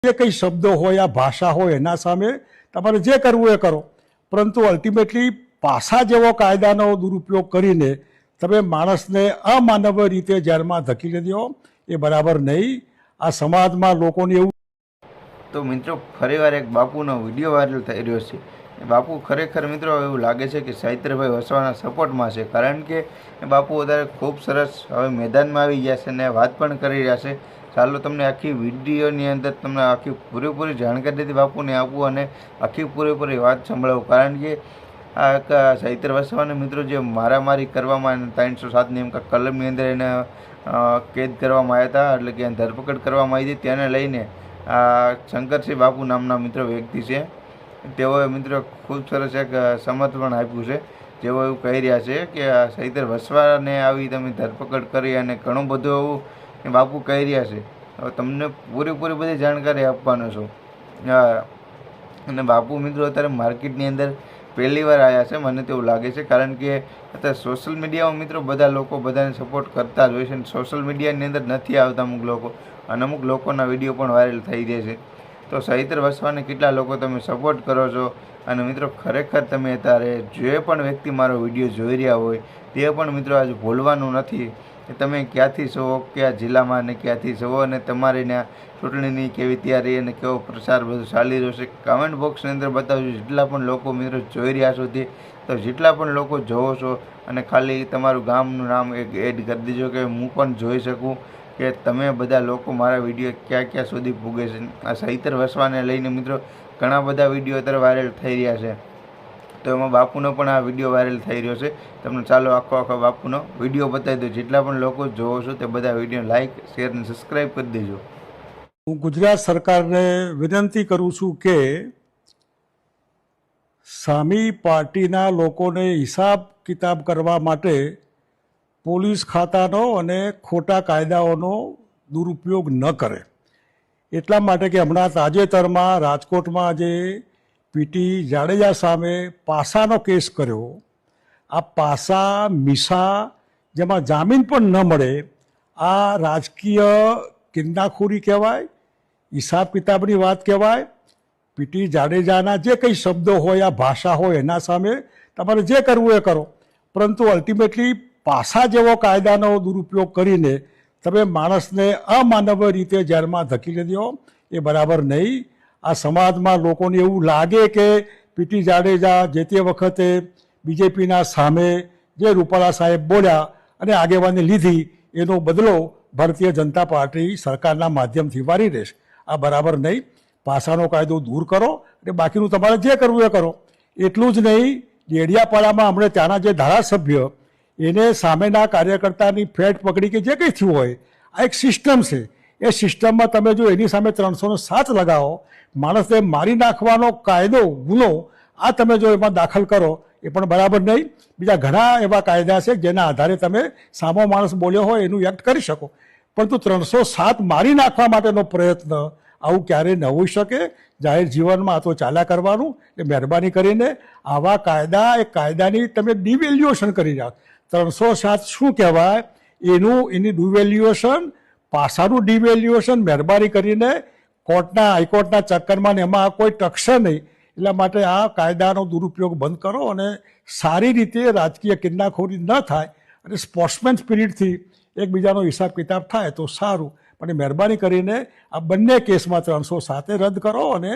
જે કંઈ શબ્દો હોય આ ભાષા હોય એના સામે તમારે જે કરવું એ કરો, પરંતુ અલ્ટિમેટલી પાસા જેવો કાયદાનો દુરુપયોગ કરીને તમે માણસને અમાનવીય રીતે જેલમાં ધકેલી દો એ બરાબર નહીં. આ સમાજમાં લોકોને એવું. તો મિત્રો ફરીવાર એક બાપુનો વિડીયો વાયરલ થઈ રહ્યો છે. બાપુ ખરેખર મિત્રો એવું લાગે છે કે સાહિત્રભાઈ વસવાના સપોર્ટમાં છે, કારણ કે બાપુ અત્યારે ખૂબ સરસ હવે મેદાનમાં આવી ગયા છે અને વાત પણ કરી રહ્યા છે. ચાલો તમને આખી વિડીયોની અંદર તમને આખી પૂરેપૂરી જાણકારી બાપુને આપવું અને આખી પૂરેપૂરી વાત સંભળાવું, કારણ કે આ સાહિત્ય વસવાના મિત્રો જે મારામારી કરવામાં 307ની એમ કલમની અંદર એને કેદ કરવામાં આવ્યા હતા, એટલે કે ધરપકડ કરવામાં આવી હતી. તેને લઈને આ શંકરસિંહ બાપુ નામના મિત્રો વ્યક્તિ છે, તેઓએ મિત્રો ખૂબ સરસ એક સમર્થન આપ્યું છે. જેઓ એવું કહી રહ્યા છે કે આ સાહિત્ય વસવાને આવી તમે ધરપકડ કરી અને ઘણું બધું એવું બાપુ કહી રહ્યા છે. હવે તમને પૂરેપૂરી બધી જાણકારી આપવાનો છું. અને બાપુ મિત્રો અત્યારે માર્કેટની અંદર પહેલી વાર આવ્યા છે, મને તેવું લાગે છે, કારણ કે અત્યારે સોશિયલ મીડિયામાં મિત્રો બધા લોકો બધાને સપોર્ટ કરતા જ હોય છે. સોશિયલ મીડિયાની અંદર નથી આવતા અમુક લોકો, અને અમુક લોકોના વિડીયો પણ વાયરલ થઈ જાય છે. તો સાહિત્ય વસવાને કેટલા લોકો તમે સપોર્ટ કરો છો, અને મિત્રો ખરેખર તમે અત્યારે જે પણ વ્યક્તિ મારો વિડીયો જોઈ રહ્યા હોય તે પણ મિત્રો આજે ભૂલવાનું નથી કે તમે ક્યાંથી છો, કયા જિલ્લામાં અને ક્યાંથી છો, અને તમારે ત્યાં ચૂંટણીની કેવી તૈયારી અને કેવો પ્રચાર બધું ચાલી રહ્યો છે. કમેન્ટ બોક્સની અંદર બતાવજો જેટલા પણ લોકો મિત્રો જોઈ રહ્યા છો તે, તો જેટલા પણ લોકો જોવો છો, અને ખાલી તમારું ગામનું નામ એક એડ કરી દેજો કે હું પણ જોઈ શકું કે તમે બધા લોકો મારા વિડીયો ક્યાં ક્યાં સુધી પૂગે છે. આ સાહિત્ય વસવાને લઈને મિત્રો ઘણા બધા વિડીયો અત્યારે વાયરલ થઈ રહ્યા છે, તો એમાં બાપુનો પણ આ વિડીયો વાયરલ થઈ રહ્યો છે. તમને ચાલો આખો બાપુનો વિડીયો બતાવી દો. જેટલા પણ લોકો જોવો છો તે બધા વિડીયો લાઇક, શેર અને સબસ્ક્રાઈબ કરી દેજો. હું ગુજરાત સરકારને વિનંતી કરું છું કે સામી પાર્ટીના લોકોને હિસાબ કિતાબ કરવા માટે પોલીસ ખાતાનો અને ખોટા કાયદાઓનો દુરુપયોગ ન કરે. એટલા માટે કે હમણાં તાજેતરમાં રાજકોટમાં જે પીટી જાડેજા સામે પાસાનો કેસ કર્યો, આ પાસા મીસા જેમાં જામીન પણ ન મળે, આ રાજકીય કિન્નાખોરી કહેવાય, હિસાબ કિતાબની વાત કહેવાય. પીટી જાડેજાના જે કંઈ શબ્દો હોય આ ભાષા હોય એના સામે તમારે જે કરવું એ કરો, પરંતુ અલ્ટિમેટલી પાસા જેવો કાયદાનો દુરુપયોગ કરીને તમે માણસને અમાનવીય રીતે જેલમાં ધકેલી દો એ બરાબર નહીં. આ સમાજમાં લોકોને એવું લાગે કે પીટી જાડેજા જે તે વખતે બીજેપીના સામે જે રૂપાલા સાહેબ બોલ્યા અને આગેવાની લીધી એનો બદલો ભારતીય જનતા પાર્ટી સરકારના માધ્યમથી વારી રહેશે. આ બરાબર નહીં. પાસાનો કાયદો દૂર કરો અને બાકીનું તમારે જે કરવું એ કરો. એટલું જ નહીં, ડેડિયાપાડામાં હમણાં ત્યાંના જે ધારાસભ્ય એને સામેના કાર્યકર્તાની ફેટ પકડી કે જે કંઈ થયું હોય, આ એક સિસ્ટમ છે. એ સિસ્ટમમાં તમે જો એની સામે 307 લગાવો, માણસને મારી નાખવાનો કાયદો ગુનો આ તમે જો એમાં દાખલ કરો એ પણ બરાબર નહીં. બીજા ઘણા એવા કાયદા છે જેના આધારે તમે સામો માણસ બોલ્યો હોય એનું એક્ટ કરી શકો, પરંતુ 307 મારી નાખવા માટેનો પ્રયત્ન આવું ક્યારેય ન હોઈ શકે. જાહેર જીવનમાં આ તો ચાલ્યા કરવાનું. એ મહેરબાની કરીને આવા કાયદા એ કાયદાની તમે ડિવેલ્યુએશન કરી રહ્યા. 307 શું કહેવાય એની ડિવેલ્યુએશન, પાસાનું ડિવેલ્યુએશન મહેરબાની કરીને કોર્ટના હાઈકોર્ટના ચક્કરમાં ને એમાં કોઈ ટકશે નહીં. એટલા માટે આ કાયદાનો દુરુપયોગ બંધ કરો અને સારી રીતે રાજકીય કિન્નાખોરી ન થાય અને સ્પોર્ટ્સમેન સ્પિરિટથી એકબીજાનો હિસાબ કિતાબ થાય તો સારું. પણ મહેરબાની કરીને આ બંને કેસમાં 307 રદ કરો અને